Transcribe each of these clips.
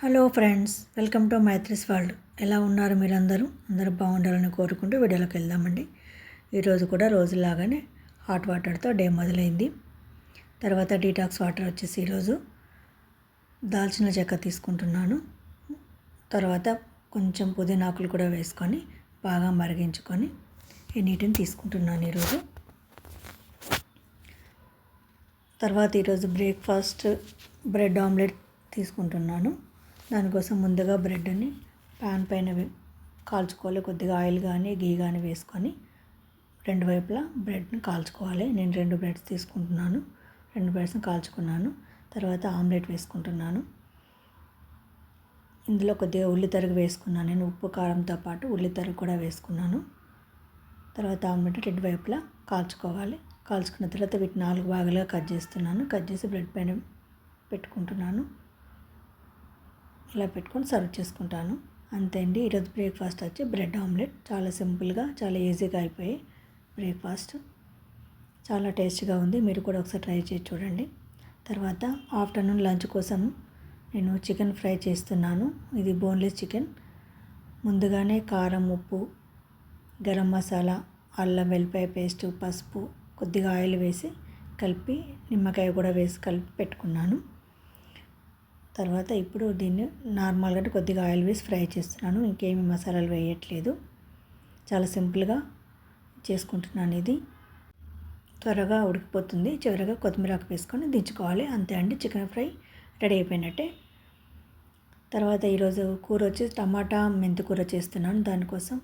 Hello friends, welcome to Maithri's world. ఎలా ఉన్నారు మీరందరూ? అందరూ బాగుండాలని కోరుకుంటూ వీడియోలోకి వెళ్దామండి. ఈరోజు కూడా రోజులాగానే హాట్ వాటర్తో డే మొదలైంది. తర్వాత డీటాక్స్ వాటర్ వచ్చేసి ఈరోజు దాల్చిన చెక్క తీసుకుంటున్నాను. తర్వాత కొంచెం పుదీనాకులు కూడా వేసుకొని బాగా మరిగించుకొని ఈ నీటిని తీసుకుంటున్నాను ఈరోజు. తర్వాత ఈరోజు బ్రేక్ఫాస్ట్ బ్రెడ్ ఆమ్లెట్ తీసుకుంటున్నాను. దానికోసం ముందుగా బ్రెడ్ని ప్యాన్ పైన కాల్చుకోవాలి. కొద్దిగా ఆయిల్ కానీ గీ కానీ వేసుకొని రెండు వైపులా బ్రెడ్ని కాల్చుకోవాలి. నేను 2 బ్రెడ్స్ తీసుకుంటున్నాను. 2 బ్రెడ్స్ని కాల్చుకున్నాను. తర్వాత ఆమ్లెట్ వేసుకుంటున్నాను. ఇందులో కొద్దిగా ఉల్లి తరుగు వేసుకున్నాను. నేను ఉప్పు కారంతో పాటు ఉల్లి తరుగు కూడా వేసుకున్నాను. తర్వాత ఆమ్లెట్ 2 వైపులా కాల్చుకోవాలి. కాల్చుకున్న తర్వాత వీటిని 4 భాగాలుగా కట్ చేస్తున్నాను. కట్ చేసి బ్రెడ్ పైన పెట్టుకుంటున్నాను. ఇలా పెట్టుకొని సర్వ్ చేసుకుంటాను. అంతే అండి. ఈరోజు బ్రేక్ఫాస్ట్ వచ్చి బ్రెడ్ ఆమ్లెట్. చాలా సింపుల్గా, చాలా ఈజీగా అయిపోయి బ్రేక్ఫాస్ట్. చాలా టేస్టీగా ఉంది. మీరు కూడా ఒకసారి ట్రై చేసి చూడండి. తర్వాత ఆఫ్టర్నూన్ లంచ్ కోసం నేను చికెన్ ఫ్రై చేస్తున్నాను. ఇది బోన్లెస్ చికెన్. ముందుగానే కారం, ఉప్పు, గరం మసాలా, అల్లం వెల్లిపాయ పేస్ట్, పసుపు, కొద్దిగా ఆయిల్ వేసి కలిపి నిమ్మకాయ కూడా వేసి కలిపి పెట్టుకున్నాను. తర్వాత ఇప్పుడు దీన్ని నార్మల్గా కొద్దిగా ఆయిల్ వేసి ఫ్రై చేస్తున్నాను. ఇంకేమీ మసాలాలు వేయట్లేదు. చాలా సింపుల్గా చేసుకుంటున్నాను. ఇది త్వరగా ఉడికిపోతుంది. చివరగా కొత్తిమీర ఆకు వేసుకొని దించుకోవాలి. అంతే అండి, చికెన్ ఫ్రై రెడీ అయిపోయినట్టే. తర్వాత ఈరోజు కూర వచ్చి టమాటా మెంతి కూర చేస్తున్నాను. దానికోసం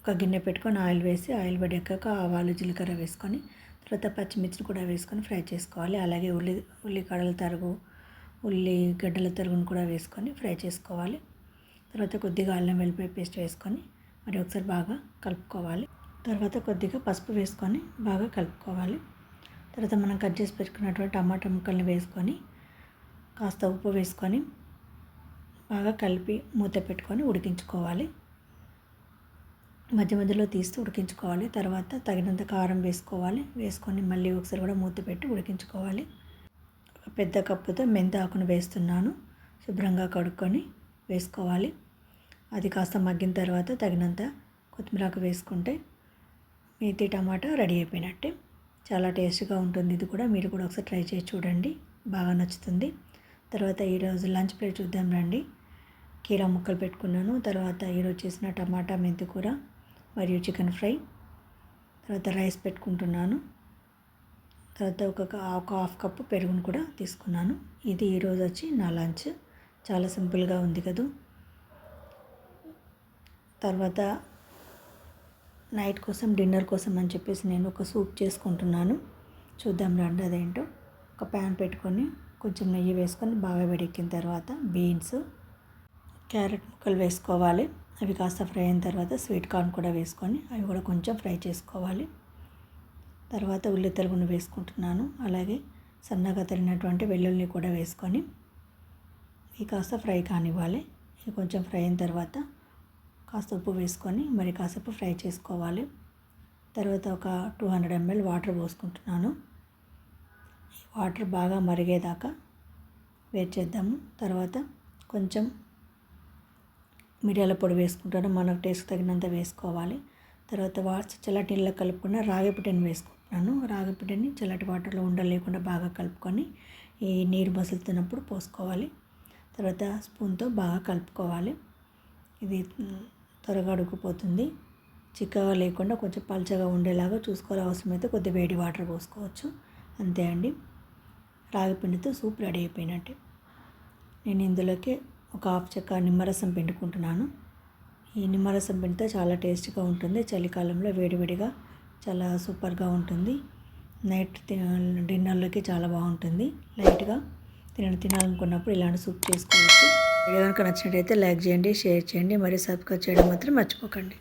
ఒక గిన్నె పెట్టుకొని ఆయిల్ వేసి ఆయిల్ వేడెక్కాక ఆవాలు, జీలకర్ర వేసుకొని తర్వాత పచ్చిమిర్చిని కూడా వేసుకొని ఫ్రై చేసుకోవాలి. అలాగే ఉల్లిగడ్డల తరుగు, ఉల్లిగడ్డల తరుగును కూడా వేసుకొని ఫ్రై చేసుకోవాలి. తర్వాత కొద్దిగా అల్లం వెల్లిపాయ పేస్ట్ వేసుకొని మరి ఒకసారి బాగా కలుపుకోవాలి. తర్వాత కొద్దిగా పసుపు వేసుకొని బాగా కలుపుకోవాలి. తర్వాత మనం కట్ చేసి పెట్టుకున్నటువంటి టమాటా ముక్కల్ని వేసుకొని కాస్త ఉప్పు వేసుకొని బాగా కలిపి మూత పెట్టుకొని ఉడికించుకోవాలి. మధ్య మధ్యలో తీస్తూ ఉడికించుకోవాలి. తర్వాత తగినంత కారం వేసుకోవాలి. వేసుకొని మళ్ళీ ఒకసారి కూడా మూత పెట్టి ఉడికించుకోవాలి. పెద్ద కప్పుతో మెంతి ఆకును వేస్తున్నాను. శుభ్రంగా కడుక్కొని వేసుకోవాలి. అది కాస్త మగ్గిన తర్వాత తగినంత కొత్తిమీర ఆకు వేసుకుంటే మేతి టమాటా రెడీ అయిపోయినట్టే. చాలా టేస్ట్గా ఉంటుంది. ఇది కూడా మీరు కూడా ఒకసారి ట్రై చేసి చూడండి, బాగా నచ్చుతుంది. తర్వాత ఈరోజు లంచ్ ప్లేట్ చూద్దాం రండి. కీరా ముక్కలు పెట్టుకున్నాను. తర్వాత ఈరోజు చేసిన టమాటా మెంతి కూర మరియు చికెన్ ఫ్రై. తర్వాత రైస్ పెట్టుకుంటున్నాను. తర్వాత ఒక హాఫ్ కప్పు పెరుగును కూడా తీసుకున్నాను. ఇది ఈరోజు వచ్చి నా లంచ్. చాలా సింపుల్గా ఉంది కదా. తర్వాత నైట్ కోసం డిన్నర్ కోసం అని చెప్పేసి నేను ఒక సూప్ చేసుకుంటున్నాను. చూద్దాం రండి అదేంటో. ఒక ప్యాన్ పెట్టుకొని కొంచెం నెయ్యి వేసుకొని బాగా వేడెక్కిన తర్వాత బీన్స్, క్యారెట్ ముక్కలు వేసుకోవాలి. అవి కాస్త ఫ్రై అయిన తర్వాత స్వీట్ కార్న్ కూడా వేసుకొని అవి కూడా కొంచెం ఫ్రై చేసుకోవాలి. తర్వాత ఉల్లి తరుగును వేసుకుంటున్నాను. అలాగే సన్నగా తరిగినటువంటి వెల్లుల్లి కూడా వేసుకొని ఇవి కాస్త ఫ్రై కానివ్వాలి. ఇవి కొంచెం ఫ్రై అయిన తర్వాత కాస్త ఉప్పు వేసుకొని మరి కాసేపు ఫ్రై చేసుకోవాలి. తర్వాత ఒక 200 ml వాటర్ పోసుకుంటున్నాను. వాటర్ బాగా మరిగేదాకా వెయిట్ చేద్దాము. తర్వాత కొంచెం మిరియాల పొడి వేసుకుంటాను. మనకు టేస్ట్ తగినంత వేసుకోవాలి. తర్వాత చల్లటి నీళ్ళలో కలుపుకున్న రాగి పిండిని వేసుకుంటున్నాను. రాగి పిండిని చల్లటి వాటర్లో ఉండలేకుండా బాగా కలుపుకొని ఈ నీరు మసులుతున్నప్పుడు పోసుకోవాలి. తర్వాత స్పూన్తో బాగా కలుపుకోవాలి. ఇది త్వరగా ఉడికిపోతుంది. చిక్కగా లేకుండా కొంచెం పల్చగా ఉండేలాగా చూసుకోవాలి. అవసరమైతే కొద్ది వేడి వాటర్ పోసుకోవచ్చు. అంతే అండి, రాగి పిండితో సూప్ రెడీ అయిపోయినట్టే. నేను ఇందులోకి ఒక హాఫ్ చెక్క నిమ్మరసం పిండుకుంటున్నాను. ఈ నిమ్మరసం పిండితే చాలా టేస్టీగా ఉంటుంది. చలికాలంలో వేడివేడిగా చాలా సూపర్గా ఉంటుంది. నైట్ డిన్నర్లోకి చాలా బాగుంటుంది. లైట్గా తినాలనుకున్నప్పుడు ఇలాంటి సూప్ చేసుకోవచ్చు. వీడియో కనుక నచ్చినట్టయితే లైక్ చేయండి, షేర్ చేయండి, మరియు సబ్స్క్రైబ్ చేయడం మాత్రం మర్చిపోకండి.